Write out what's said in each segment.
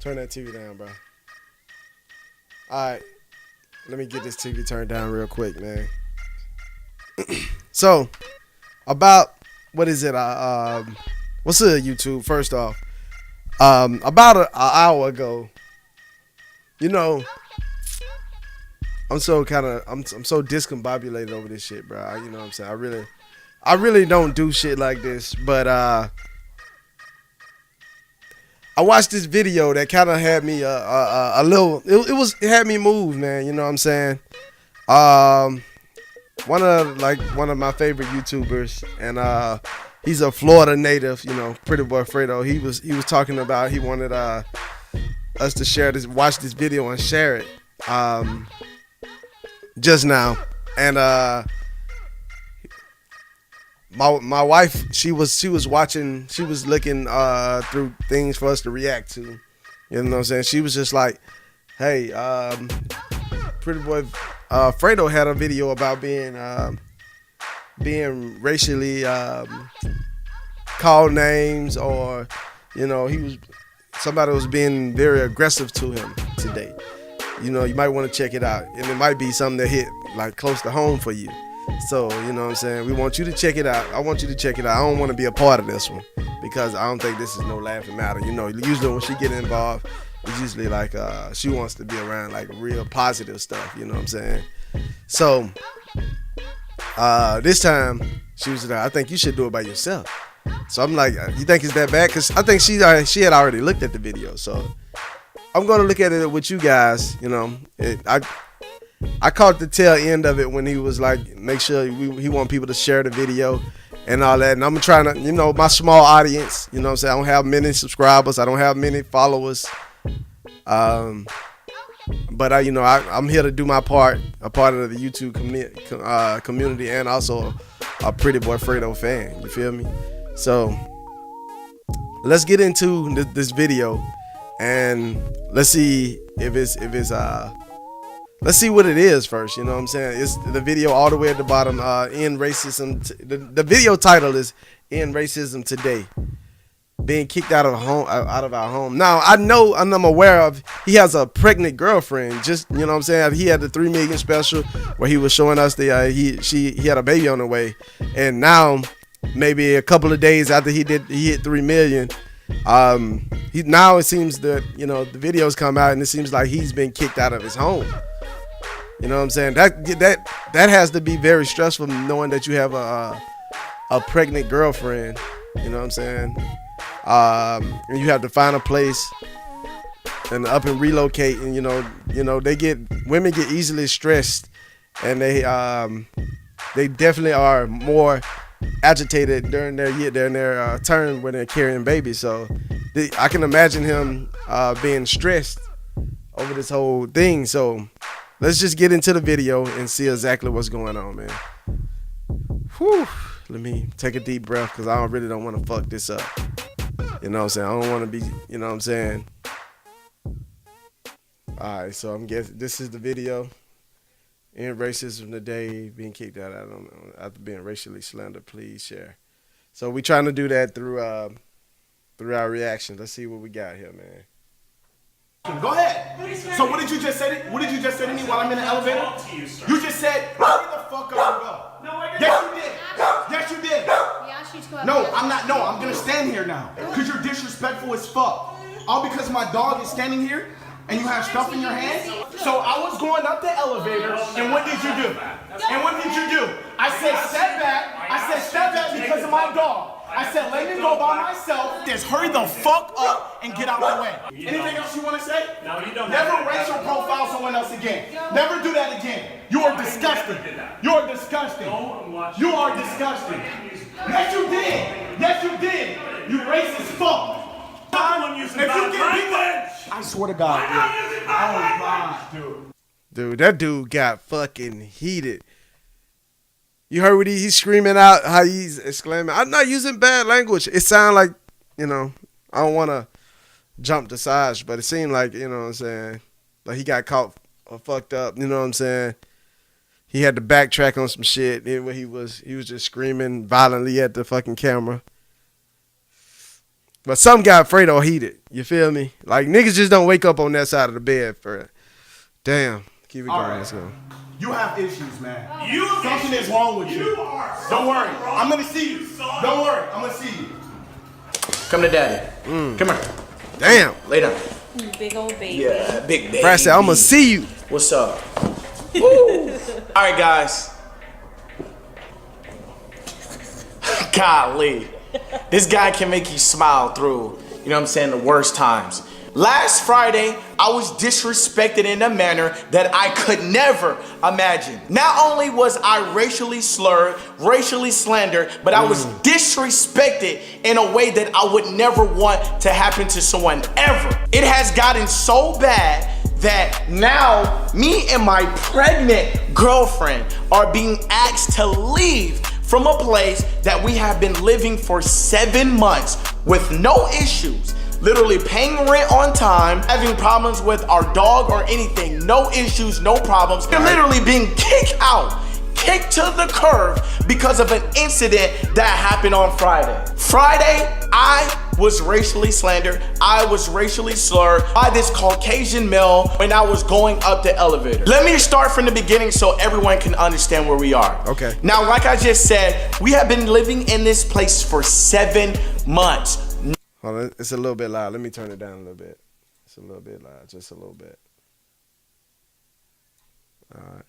Turn that TV down, bro. All right. Let me get this TV turned down real quick, man. So, about, what is it? What's up, YouTube? First off, about an hour ago, you know, I'm so discombobulated over this shit, bro. You know what I'm saying? I really don't do shit like this, but I watched this video that kind of had me a little. It had me move, man. You know what I'm saying? One of my favorite YouTubers, and he's a Florida native. You know, Prettyboyfredo. He was talking about, he wanted us to watch this video and share it just now, and my wife, she was looking through things for us to react to. You know what I'm saying? She was just like, hey, Prettyboyfredo had a video about being racially called names, or, you know, somebody was being very aggressive to him today. You know, you might want to check it out, and it might be something that hit like close to home for you. So, you know what I'm saying? We want you to check it out. I want you to check it out. I don't want to be a part of this one, because I don't think this is no laughing matter. You know, usually when she get involved, it's usually like she wants to be around like real positive stuff. You know what I'm saying? So, this time she was like, I think you should do it by yourself. So I'm like, you think it's that bad? Because I think she had already looked at the video. So I'm going to look at it with you guys. You know, I caught the tail end of it when he was like, make sure he want people to share the video and all that. And I'm trying to, you know, my small audience, you know what I'm saying? I don't have many subscribers. I don't have many followers. But I'm here to do my part, a part of the YouTube community, and also a Prettyboyfredo fan. You feel me? So let's get into this video, and let's see if it's let's see what it is first. You know what I'm saying? It's the video all the way at the bottom. End racism. The video title is "End Racism Today." Being kicked out of our home. Now I know, and I'm aware of, he has a pregnant girlfriend. Just, you know what I'm saying? He had the 3 million special where he was showing us he had a baby on the way, and now maybe a couple of days after he hit 3 million. Now it seems that, you know, the videos come out and it seems like he's been kicked out of his home. You know what I'm saying? That has to be very stressful, knowing that you have a pregnant girlfriend. You know what I'm saying? And you have to find a place and up and relocate, and you know women get easily stressed, and they definitely are more agitated during their turn when they're carrying babies. So I can imagine him being stressed over this whole thing. So let's just get into the video and see exactly what's going on, man. Whew. Let me take a deep breath, because I really don't want to fuck this up. You know what I'm saying? I don't want to be, you know what I'm saying? Alright, so I'm guessing this is the video. End racism today, being kicked out. I don't know. After being racially slandered, please share. So we trying to do that through our reaction. Let's see what we got here, man. Go ahead. So what did you just say? What did you just say to me while I'm in the elevator? You just said, hurry the fuck up and go. No, I didn't. Yes, you did. Yes, you did. No, I'm not. No, I'm gonna stand here now, because you're disrespectful as fuck. All because my dog is standing here and you have stuff in your hand. So I was going up the elevator, and what did you do? And what did you do? I said step back. I said step back because of my dog. I said let me go by myself. Just hurry the fuck up and get out the way. Anything else you want to say? No, you don't. Never racial profile someone else again. Never do that again. You are disgusting. You are disgusting. You are disgusting. Yes, you did. Yes, you did. You racist fuck. If you get language, I swear to God, dude. Oh my, dude. Dude, that dude got fucking heated. You heard what he's screaming out, how he's exclaiming, I'm not using bad language. It sounded like, you know, I don't want to jump the sides, but it seemed like, you know what I'm saying, like he got caught fucked up, you know what I'm saying? He had to backtrack on some shit where he was just screaming violently at the fucking camera. But some got Fredo heated. You feel me? Like, niggas just don't wake up on that side of the bed for it. Damn. Keep it going. Right. Let's go. You have issues, man. Something is wrong with you. Don't worry. I'm going to see you. Don't worry. I'm going to see you. Come to daddy. Come here. Damn. Lay down. Big old baby. Yeah, big baby. Brad said, I'm going to see you. What's up? Woo. All right, guys. Golly. This guy can make you smile through, you know what I'm saying, the worst times. Last Friday, I was disrespected in a manner that I could never imagine. Not only was I racially slurred, racially slandered, but I was disrespected in a way that I would never want to happen to someone ever. It has gotten so bad that now me and my pregnant girlfriend are being asked to leave from a place that we have been living for 7 months with no issues. Literally paying rent on time, having problems with our dog or anything, no issues, no problems. They're literally being kicked out, kicked to the curb because of an incident that happened on Friday. Friday, I was racially slandered, I was racially slurred by this Caucasian male when I was going up the elevator. Let me start from the beginning so everyone can understand where we are. Okay. Now, like I just said, we have been living in this place for 7 months. Hold on, it's a little bit loud. Let me turn it down a little bit. It's a little bit loud, just a little bit. All right.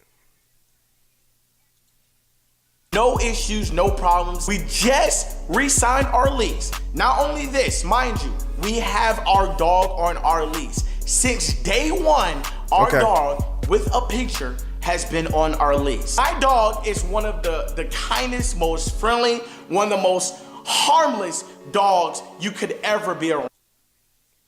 No issues, no problems. We just re-signed our lease. Not only this, mind you, we have our dog on our lease. Since day one, our dog with a picture has been on our lease. My dog is one of the kindest, most friendly, one of the most harmless dogs you could ever be around.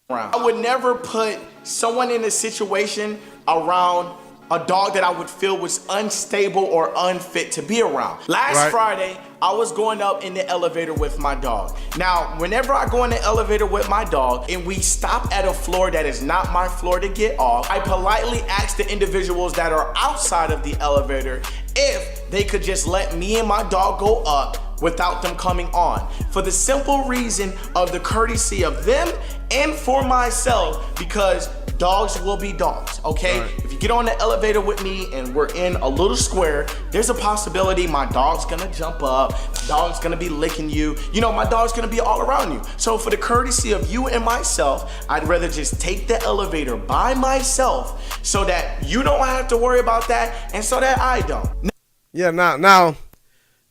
I would never put someone in a situation around a dog that I would feel was unstable or unfit to be around. Last Friday, I was going up in the elevator with my dog. Now, whenever I go in the elevator with my dog and we stop at a floor that is not my floor to get off, I politely ask the individuals that are outside of the elevator if they could just let me and my dog go up without them coming on, for the simple reason of the courtesy of them and for myself, because dogs will be dogs, okay? If you get on the elevator with me and we're in a little square, there's a possibility my dog's gonna jump up, my dog's gonna be licking you, you know, my dog's gonna be all around you. So for the courtesy of you and myself, I'd rather just take the elevator by myself so that you don't have to worry about that and so that I don't. Yeah, now,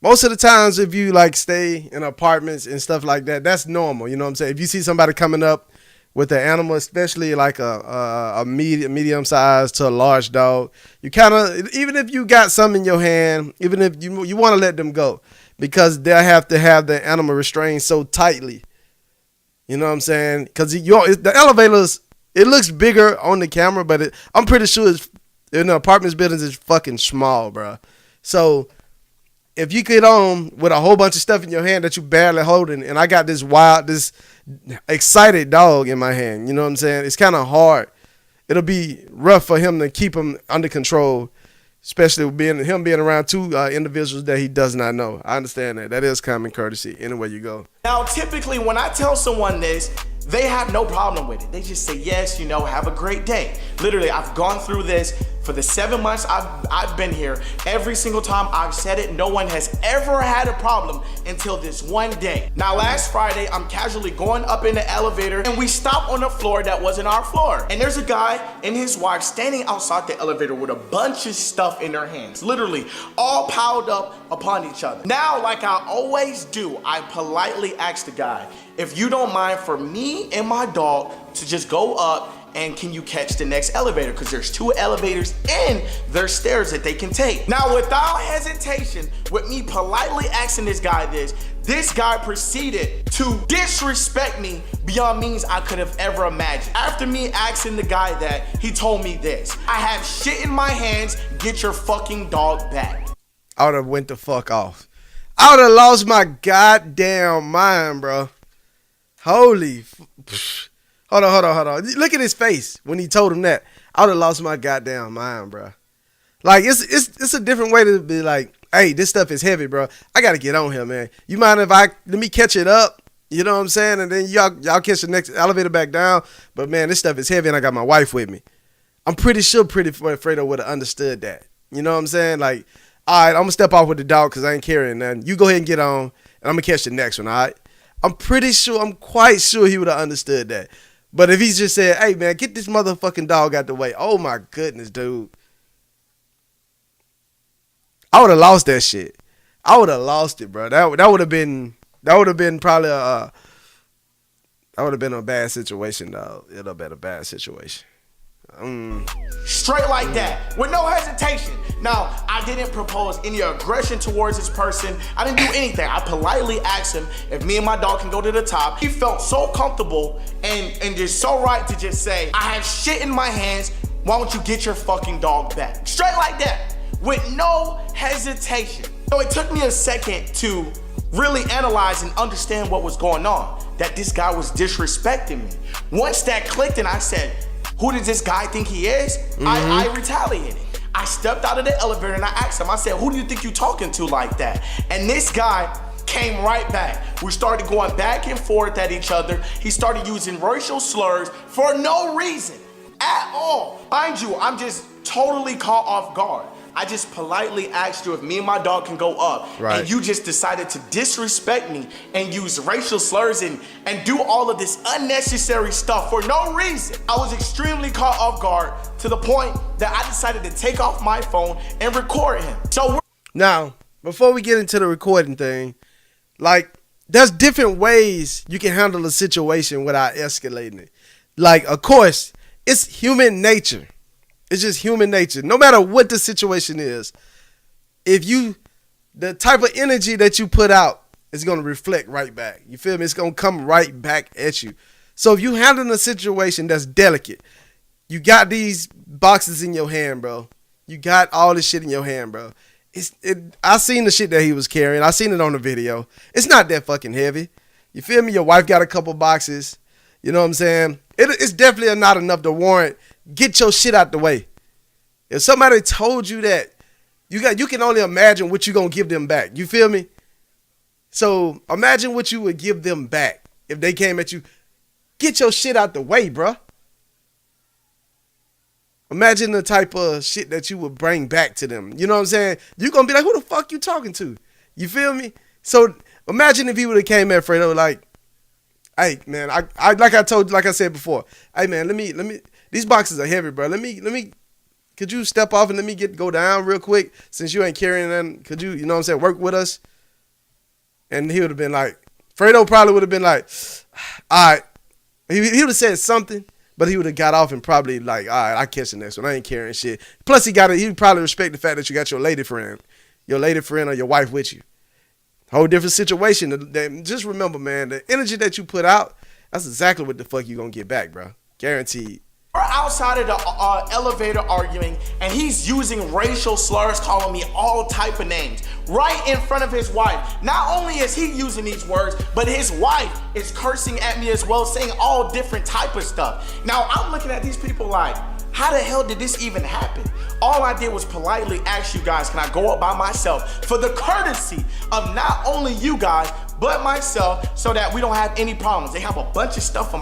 most of the times if you like stay in apartments and stuff like that, that's normal, you know what I'm saying? If you see somebody coming up with an animal, especially like a medium size to a large dog, you kind of, even if you got some in your hand, even if you want to let them go, because they'll have to have the animal restrained so tightly. You know what I'm saying? Because the elevators, it looks bigger on the camera, but I'm pretty sure it's, in the apartments buildings, it's fucking small, bro. So if you get on with a whole bunch of stuff in your hand that you barely holding, and I got this excited dog in my hand, you know what I'm saying? It's kind of hard. It'll be rough for him to keep him under control, especially him being around two individuals that he does not know. I understand that. That is common courtesy anywhere you go. Now, typically when I tell someone this, they have no problem with it. They just say, yes, you know, have a great day. Literally, I've gone through this for the 7 months I've been here. Every single time I've said it, no one has ever had a problem until this one day. Now, last Friday, I'm casually going up in the elevator and we stop on a floor that wasn't our floor. And there's a guy and his wife standing outside the elevator with a bunch of stuff in their hands, literally all piled up upon each other. Now, like I always do, I politely ask the guy, if you don't mind for me and my dog to just go up, and can you catch the next elevator? Because there's 2 elevators and there's stairs that they can take. Now, without hesitation, with me politely asking this guy this guy proceeded to disrespect me beyond means I could have ever imagined. After me asking the guy that, he told me this: I have shit in my hands, get your fucking dog back. I would have went the fuck off. I would have lost my goddamn mind, bro. Holy. Hold on. Look at his face when he told him that. I would have lost my goddamn mind, bro. Like, it's a different way to be like, hey, this stuff is heavy, bro. I got to get on here, man. You mind if let me catch it up? You know what I'm saying? And then y'all catch the next elevator back down. But man, this stuff is heavy and I got my wife with me. I'm pretty sure Prettyboyfredo would have understood that. You know what I'm saying? Like, all right, I'm going to step off with the dog because I ain't carrying nothing. You go ahead and get on, and I'm going to catch the next one, all right? I'm quite sure he would have understood that. But if he's just said, hey, man, get this motherfucking dog out the way. Oh, my goodness, dude. I would have lost that shit. I would have lost it, bro. That would have been probably that would have been a bad situation, though. It would have been a bad situation. Straight like that, with no hesitation. Now, I didn't propose any aggression towards this person. I didn't do anything. I politely asked him if me and my dog can go to the top. He felt so comfortable and just so right to just say, I have shit in my hands. Why don't you get your fucking dog back? Straight like that, with no hesitation. So it took me a second to really analyze and understand what was going on, that this guy was disrespecting me. Once that clicked and I said, who does this guy think he is? I retaliated. I stepped out of the elevator and I asked him, I said, who do you think you talking to like that? And this guy came right back. We started going back and forth at each other. He started using racial slurs for no reason at all. Mind you, I'm just totally caught off guard. I just politely asked you if me and my dog can go up. Right. And you just decided to disrespect me and use racial slurs and do all of this unnecessary stuff for no reason. I was extremely caught off guard to the point that I decided to take off my phone and record him. So now, before we get into the recording thing, like, there's different ways you can handle a situation without escalating it. Like, of course, it's human nature. It's just human nature. No matter what the situation is, the type of energy that you put out is going to reflect right back. You feel me? It's going to come right back at you. So if you handle a situation that's delicate, you got these boxes in your hand, bro. You got all this shit in your hand, bro. I seen the shit that he was carrying. I seen it on the video. It's not that fucking heavy. You feel me? Your wife got a couple boxes. You know what I'm saying? It's definitely not enough to warrant get your shit out the way. If somebody told you that, you can only imagine what you're going to give them back. You feel me? So imagine what you would give them back if they came at you. Get your shit out the way, bruh. Imagine the type of shit that you would bring back to them. You know what I'm saying? You're going to be like, who the fuck you talking to? You feel me? So imagine if he would have came at Fredo like, hey, man, like I said before, hey, man, let me, these boxes are heavy, bro. Let me, could you step off and let me go down real quick since you ain't carrying them? Could you know what I'm saying, work with us? And he would have been like, Fredo probably would have been like, all right. He would have said something, but he would have got off and probably like, all right, I catch the next one. I ain't carrying shit. Plus, he would probably respect the fact that you got your lady friend or your wife with you. Whole different situation. Just remember, man, the energy that you put out, that's exactly what the fuck you gonna get back, bro. Guaranteed. We're outside of the elevator arguing, and he's using racial slurs, calling me all type of names right in front of his wife. Not only is he using these words, but his wife is cursing at me as well, saying all different type of stuff. Now, I'm looking at these people like, how the hell did this even happen? All I did was politely ask you guys, can I go up by myself for the courtesy of not only you guys, but myself, so that we don't have any problems. They have a bunch of stuff on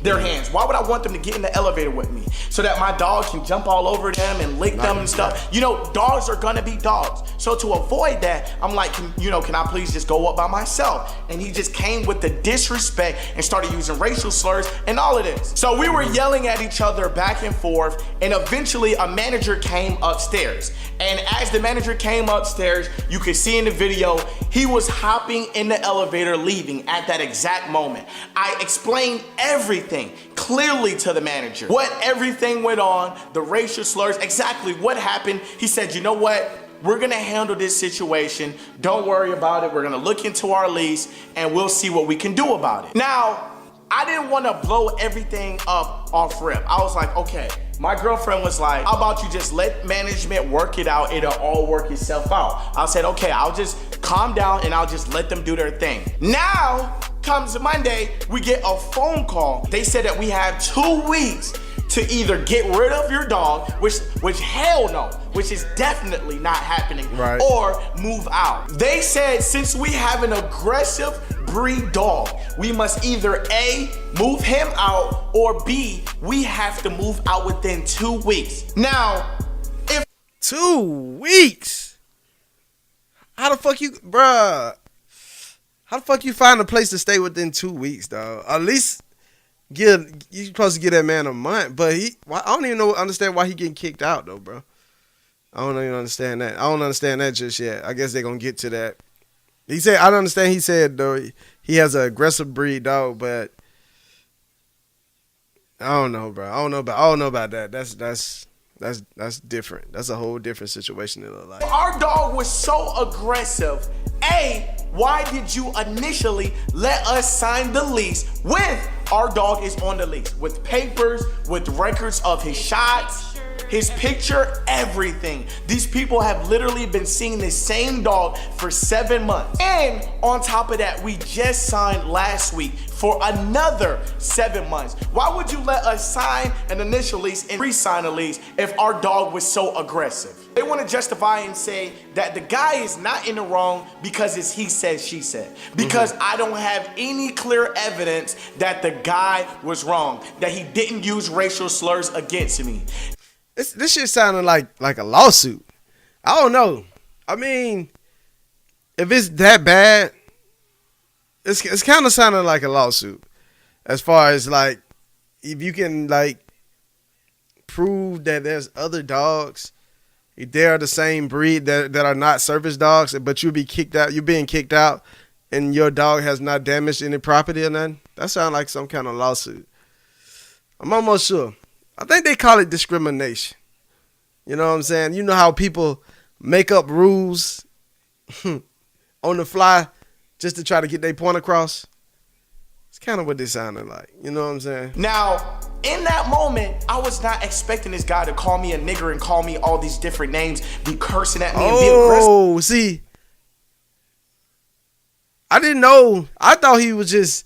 their hands. Why would I want them to get in the elevator with me? So that my dog can jump all over them and lick them and stuff. You know, dogs are gonna be dogs. So to avoid that, I'm like, can I please just go up by myself? And he just came with the disrespect and started using racial slurs and all of this. So we were yelling at each other back and forth, and eventually a manager came upstairs. And as the manager came upstairs, you could see in the video, he was hopping in the elevator leaving at that exact moment. I explained everything clearly to the manager. What everything went on, the racial slurs, exactly what happened. He said, you know what? We're gonna handle this situation. Don't worry about it. We're gonna look into our lease and we'll see what we can do about it. Now, I didn't want to blow everything up off rip. I was like, okay. My girlfriend was like, how about you just let management work it out? It'll all work itself out. I said, okay, I'll just calm down and I'll just let them do their thing. Now comes Monday, we get a phone call. They said that we have 2 weeks to either get rid of your dog, which hell no, which is definitely not happening, right, or move out. They said since we have an aggressive breed dog. We must either A, move him out, or B, we have to move out within 2 weeks. Now, if 2 weeks? How the fuck you, bruh? How the fuck you find a place to stay within 2 weeks, dog? At least you supposed to give that man a month, but I don't even understand why he getting kicked out though, bro. I don't even understand that. I don't understand that just yet. I guess they're gonna get to that. He said, I don't understand. He said though he has an aggressive breed dog, but I don't know, bro. I don't know about that. That's different. That's a whole different situation in the life. Our dog was so aggressive. A, why did you initially let us sign the lease with our dog is on the lease with papers, with records of his shots, his picture, everything. These people have literally been seeing this same dog for 7 months. And on top of that, we just signed last week for another 7 months. Why would you let us sign an initial lease and re-sign a lease if our dog was so aggressive? They want to justify and say that the guy is not in the wrong because it's he said, she said. Because I don't have any clear evidence that the guy was wrong, that he didn't use racial slurs against me. This shit sounding like a lawsuit. I don't know. I mean, if it's that bad, it's kind of sounding like a lawsuit. As far as like, if you can like prove that there's other dogs, if they are the same breed that are not service dogs, but you're being kicked out, and your dog has not damaged any property or nothing, that sounds like some kind of lawsuit. I'm almost sure. I think they call it discrimination. You know what I'm saying? You know how people make up rules on the fly just to try to get their point across? It's kind of what they sounded like. You know what I'm saying? Now, in that moment, I was not expecting this guy to call me a nigger and call me all these different names, be cursing at me and be aggressive. Oh, see, I didn't know. I thought he was just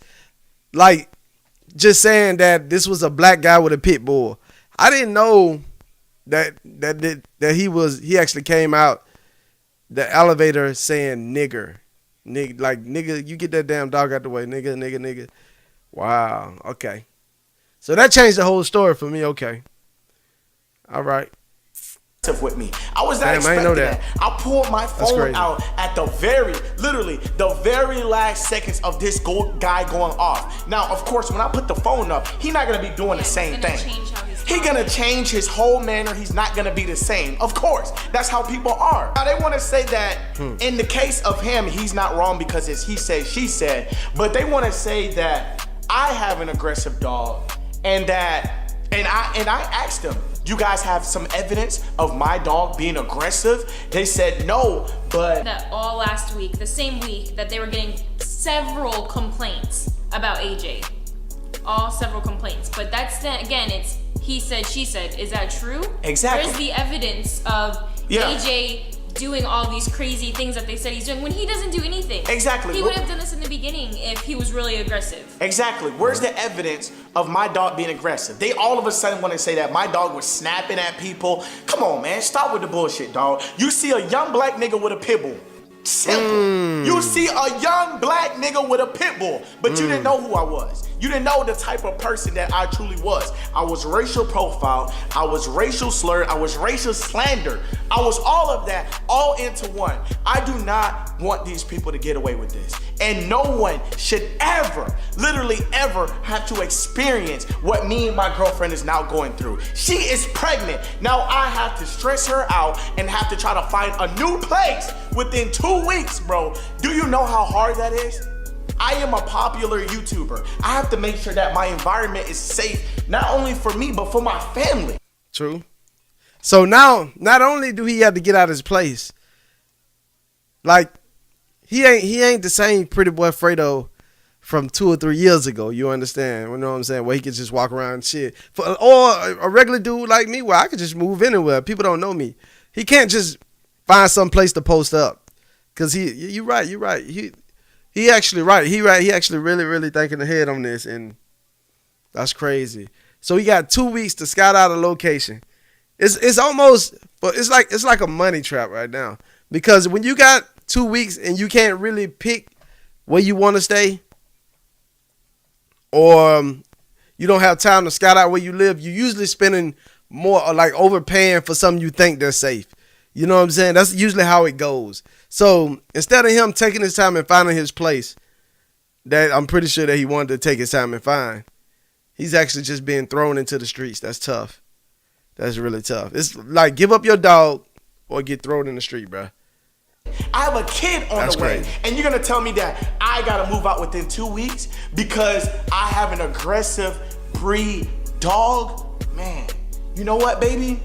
saying that this was a black guy with a pit bull. I didn't know that he actually came out the elevator saying nigger. Nigga, you get that damn dog out the way, nigga. Wow, okay. So that changed the whole story for me. Okay. All right. With me. I was not expecting that. I pulled my phone out at literally the very last seconds of this guy going off. Now, of course, when I put the phone up, he's not going to be doing the same thing. He's going to change his whole manner. He's not going to be the same. Of course, that's how people are. Now, they want to say that in the case of him, he's not wrong because it's he said, she said, but they want to say that I have an aggressive dog and I asked them, you guys have some evidence of my dog being aggressive? They said no, but that all last week, the same week that they were getting several complaints about AJ. All several complaints. But that's again, it's he said, she said. Is that true? Exactly. Where's the evidence of AJ doing all these crazy things that they said he's doing when he doesn't do anything? Exactly. He would have done this in the beginning if he was really aggressive. Exactly. Where's the evidence of my dog being aggressive? They all of a sudden want to say that my dog was snapping at people. Come on, man. Stop with the bullshit, dog. You see a young black nigga with a pit bull. Simple. You see a young black nigga with a pit bull, but you didn't know who I was. You didn't know the type of person that I truly was. I was racial profiled. I was racial slurred. I was racial slandered. I was all of that, all into one. I do not want these people to get away with this. And no one should ever, literally ever, have to experience what me and my girlfriend is now going through. She is pregnant. Now I have to stress her out and have to try to find a new place within 2 weeks, bro. Do you know how hard that is? I am a popular YouTuber. I have to make sure that my environment is safe, not only for me, but for my family. True. So now, not only do he have to get out of his place, like, he ain't the same Prettyboyfredo from 2 or 3 years ago. You understand? You know what I'm saying? Where he could just walk around and shit. Or a regular dude like me where I could just move anywhere. People don't know me. He can't just find some place to post up. Cause you're right. He actually right. He actually really thinking ahead on this, and that's crazy. So he got 2 weeks to scout out a location. It's almost, but it's like a money trap right now, because when you got 2 weeks and you can't really pick where you want to stay, or you don't have time to scout out where you live, you usually spending more, or like overpaying for something you think they're safe. You know what I'm saying? That's usually how it goes. So instead of him taking his time and finding his place, that I'm pretty sure that he wanted to take his time and find, he's actually just being thrown into the streets. That's tough. That's really tough. It's like, give up your dog or get thrown in the street, bro. I have a kid on the way, and you're gonna tell me that I gotta move out within 2 weeks because I have an aggressive breed dog? Man, you know what, baby?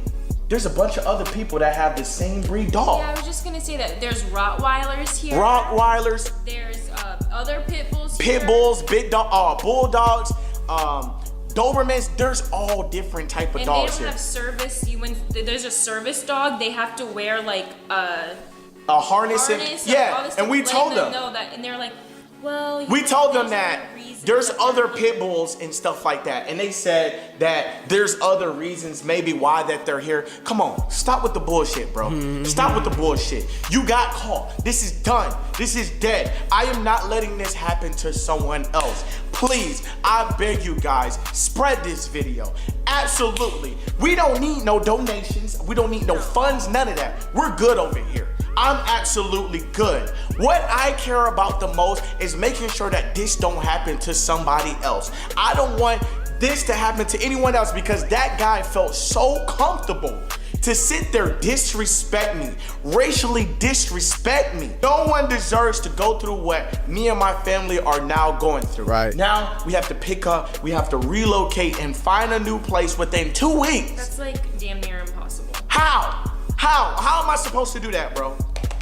There's a bunch of other people that have the same breed dog. Yeah, I was just gonna say that there's Rottweilers here. Rottweilers. There's other pit bulls. Pit bulls, big dog, bulldogs, Dobermans. There's all different type of dogs they don't here. have service. When there's a service dog, they have to wear like a harness. And we told them. Know that, and they're like, well. We told them that there's other pit bulls and stuff like that, and they said that there's other reasons maybe why that they're here. Come on, stop with the bullshit, bro. Stop with the bullshit. You got caught. This is done. This is dead. I am not letting this happen to someone else. Please, I beg you guys, spread this video. Absolutely. We don't need no donations. We don't need no funds, none of that. We're good over here. I'm absolutely good. What I care about the most is making sure that this don't happen to somebody else. I don't want this to happen to anyone else because that guy felt so comfortable to sit there, disrespect me, racially disrespect me. No one deserves to go through what me and my family are now going through. Right. Now we have to pick up, we have to relocate and find a new place within 2 weeks. That's like damn near impossible. How? How am I supposed to do that, bro?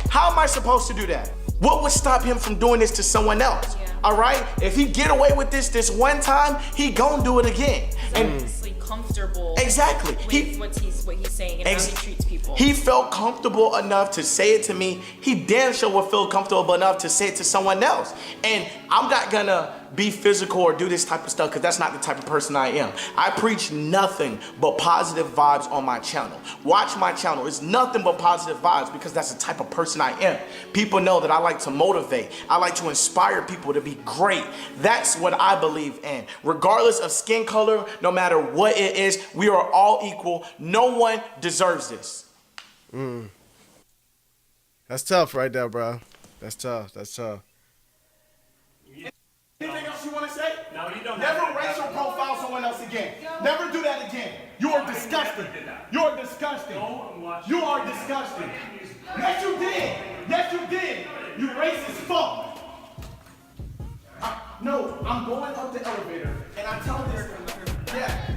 How am I supposed to do that? What would stop him from doing this to someone else? Yeah. All right? If he get away with this one time, he gon' do it again. And obviously comfortable. Exactly. With what he's saying and how he treats people. He felt comfortable enough to say it to me. He damn sure would feel comfortable enough to say it to someone else. And I'm not gonna be physical or do this type of stuff because that's not the type of person I am. I preach nothing but positive vibes on my channel. Watch my channel. It's nothing but positive vibes because that's the type of person I am. People know that I like to motivate. I like to inspire people to be great. That's what I believe in. Regardless of skin color, no matter what it is, we are all equal. No one deserves this. That's tough right there, bro. That's tough. That's tough. Anything else you want to say? No, you don't. Never racial profile someone else again. Never do that again. You are disgusting. You are disgusting. You are disgusting. Yes, you did. Yes, you did. You racist fuck. No, I'm going up the elevator, and I tell him,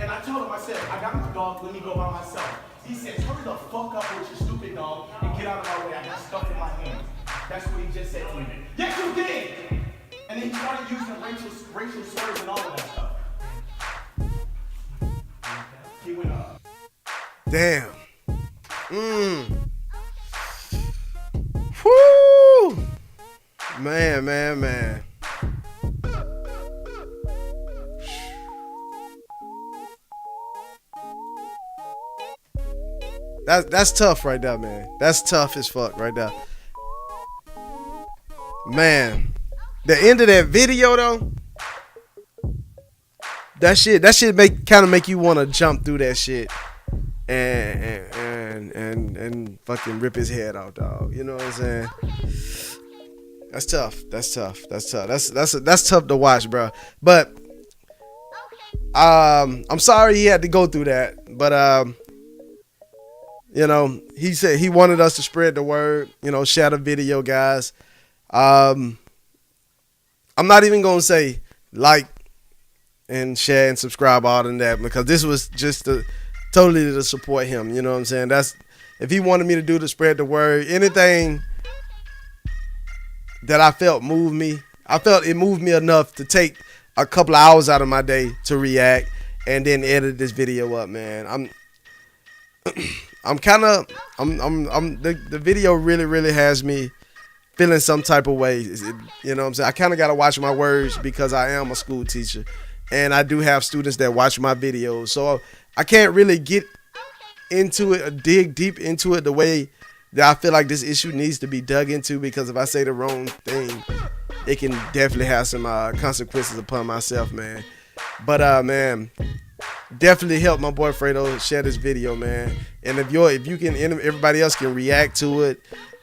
and I told him, I said, I got my dog, let me go by myself. He says, hurry the fuck up with your stupid dog and get out of my way. I got stuff in my hands. That's what he just said to me. Yes, you did. And then he started using racial slurs and all of that stuff. He went up. Damn. Whoo. Man. That's tough right there, man. That's tough as fuck right there. Man. The end of that video though, that shit kind of make you want to jump through that shit and fucking rip his head off, dog. You know what I'm saying? That's tough. That's tough to watch, bro. But I'm sorry he had to go through that. But you know, he said he wanted us to spread the word. You know, share the video, guys. I'm not even gonna say like and share and subscribe all in that because this was just totally to support him. You know what I'm saying? That's if he wanted me to do to spread the word. Anything that I felt moved me. I felt it moved me enough to take a couple of hours out of my day to react and then edit this video up, man. The video really has me feeling some type of way. You know what I'm saying? I kind of got to watch my words because I am a school teacher and I do have students that watch my videos. So I can't really get into it or dig deep into it the way that I feel like this issue needs to be dug into, because if I say the wrong thing, it can definitely have some consequences upon myself, man. But man, definitely help my boy Fredo share this video, man. And if you can, everybody else can react to it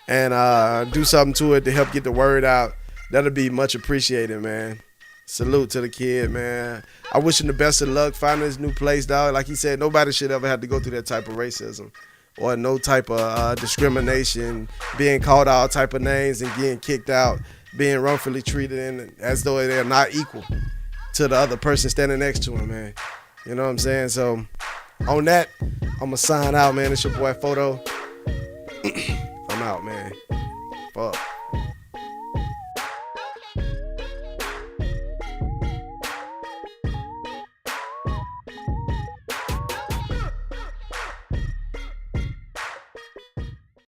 and do something to it to help get the word out, that'll be much appreciated, man. Salute to the kid, man. I wish him the best of luck finding his new place, dog. Like he said, nobody should ever have to go through that type of racism or no type of discrimination, being called all type of names and getting kicked out, being wrongfully treated as though they're not equal to the other person standing next to him, man. You know what I'm saying? So on that, I'm gonna sign out, man. It's your boy Photo. I'm out, man. Fuck.